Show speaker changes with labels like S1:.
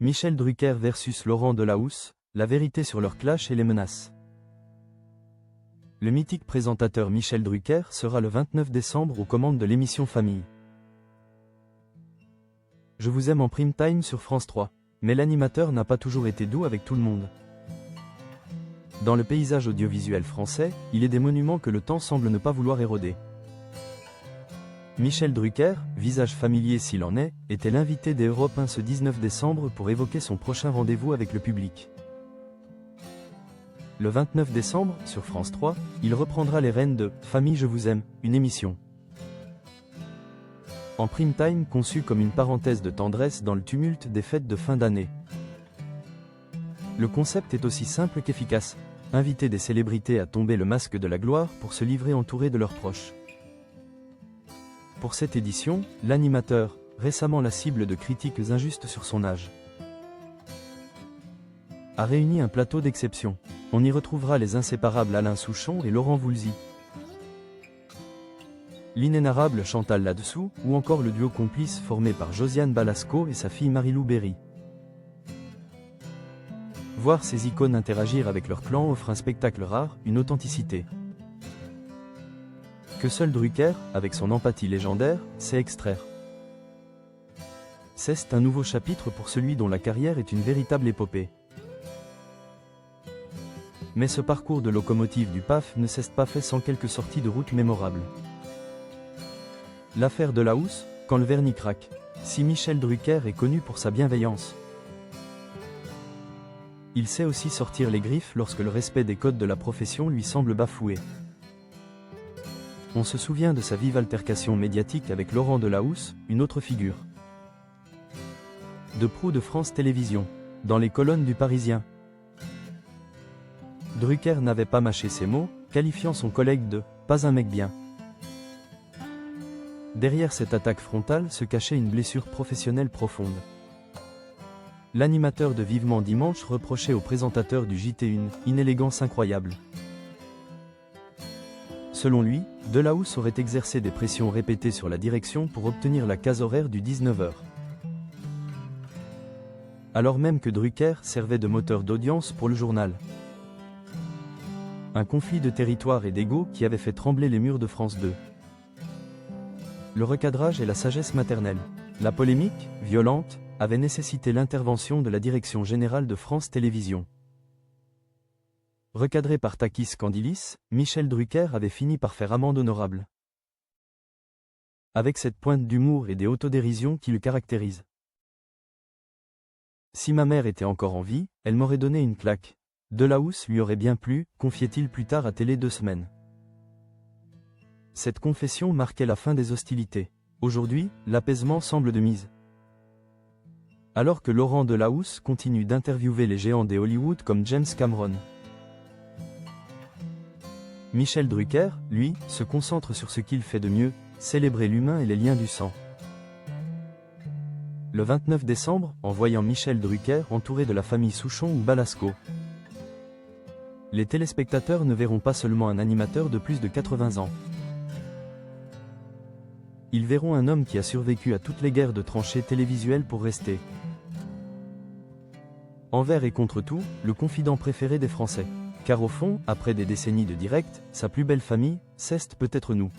S1: Michel Drucker versus Laurent Delahousse, la vérité sur leur clash et les menaces. Le mythique présentateur Michel Drucker sera le 29 décembre aux commandes de l'émission Famille. Je vous aime en prime time sur France 3, mais l'animateur n'a pas toujours été doux avec tout le monde. Dans le paysage audiovisuel français, il est des monuments que le temps semble ne pas vouloir éroder. Michel Drucker, visage familier s'il en est, était l'invité des Europe 1 ce 19 décembre pour évoquer son prochain rendez-vous avec le public. Le 29 décembre, sur France 3, il reprendra les rênes de « Famille je vous aime », une émission en prime time conçue comme une parenthèse de tendresse dans le tumulte des fêtes de fin d'année. Le concept est aussi simple qu'efficace, inviter des célébrités à tomber le masque de la gloire pour se livrer entourés de leurs proches. Pour cette édition, l'animateur, récemment la cible de critiques injustes sur son âge, a réuni un plateau d'exception. On y retrouvera les inséparables Alain Souchon et Laurent Voulzy, l'inénarrable Chantal Latsou, ou encore le duo complice formé par Josiane Balasco et sa fille Marie-Lou Berry. Voir ces icônes interagir avec leur clan offre un spectacle rare, une authenticité que seul Drucker, avec son empathie légendaire, sait extraire. C'est un nouveau chapitre pour celui dont la carrière est une véritable épopée. Mais ce parcours de locomotive du PAF ne s'est pas fait sans quelques sorties de route mémorables. L'affaire Delahousse, quand le vernis craque. Si Michel Drucker est connu pour sa bienveillance, il sait aussi sortir les griffes lorsque le respect des codes de la profession lui semble bafoué. On se souvient de sa vive altercation médiatique avec Laurent Delahousse, une autre figure de proue de France Télévisions, dans les colonnes du Parisien. Drucker n'avait pas mâché ses mots, qualifiant son collègue de « pas un mec bien ». Derrière cette attaque frontale se cachait une blessure professionnelle profonde. L'animateur de Vivement Dimanche reprochait au présentateur du JT une inélégance incroyable. Selon lui, Delahousse aurait exercé des pressions répétées sur la direction pour obtenir la case horaire du 19h. Alors même que Drucker servait de moteur d'audience pour le journal. Un conflit de territoire et d'ego qui avait fait trembler les murs de France 2. Le recadrage et la sagesse maternelle. La polémique, violente, avait nécessité l'intervention de la direction générale de France Télévisions. Recadré par Takis Candilis, Michel Drucker avait fini par faire amende honorable. Avec cette pointe d'humour et des autodérisions qui le caractérisent. Si ma mère était encore en vie, elle m'aurait donné une claque. Delahousse lui aurait bien plu, confiait-il plus tard à Télé 2 semaines. Cette confession marquait la fin des hostilités. Aujourd'hui, l'apaisement semble de mise. Alors que Laurent Delahousse continue d'interviewer les géants des Hollywood comme James Cameron, Michel Drucker, lui, se concentre sur ce qu'il fait de mieux, célébrer l'humain et les liens du sang. Le 29 décembre, en voyant Michel Drucker entouré de la famille Souchon ou Balasco, les téléspectateurs ne verront pas seulement un animateur de plus de 80 ans. Ils verront un homme qui a survécu à toutes les guerres de tranchées télévisuelles pour rester. Envers et contre tout, le confident préféré des Français. Car au fond, après des décennies de direct, sa plus belle famille, c'est peut-être nous.